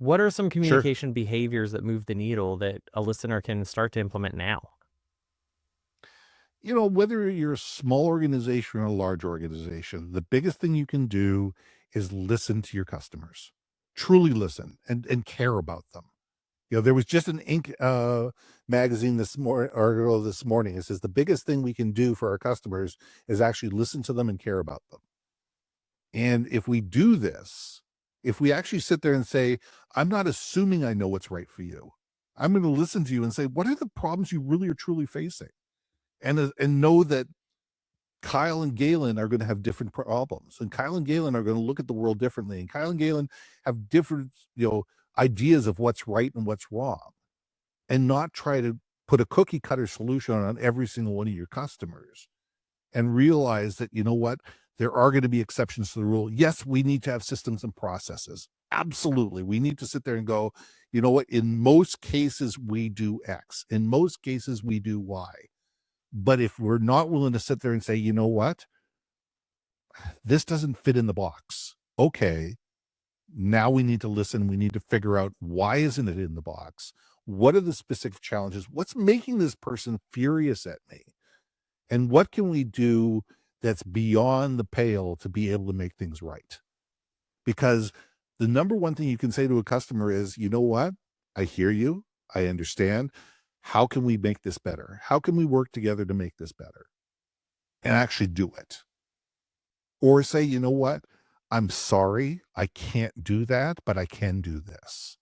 What are some Sure. communication behaviors that move the needle that a listener can start to implement now? Whether you're a small organization or a large organization, the biggest thing you can do is listen to your customers. Truly listen and care about them. There was just an Inc. Magazine this morning article this morning. It says the biggest thing we can do for our customers is actually listen to them and care about them. And if we do this, if we actually sit there and say, I'm not assuming I know what's right for you. I'm going to listen to you and say, what are the problems you really are truly facing? And know that Kyle and Galen are going to have different problems, and Kyle and Galen are going to look at the world differently, and Kyle and Galen have different, ideas of what's right and what's wrong, and not try to put a cookie cutter solution on every single one of your customers, and realize that, what, there are going to be exceptions to the rule. Yes, we need to have systems and processes. Absolutely. We need to sit there and go, you know what, in most cases we do X, in most cases we do Y. But if we're not willing to sit there and say, you know what, this doesn't fit in the box. Okay, now we need to listen. We need to figure out, why isn't it in the box? What are the specific challenges? What's making this person furious at me? And what can we do that's beyond the pale to be able to make things right? Because the number one thing you can say to a customer is, you know what? I hear you. I understand. How can we make this better? How can we work together to make this better? And actually do it. Or say, you know what? I'm sorry, I can't do that, but I can do this.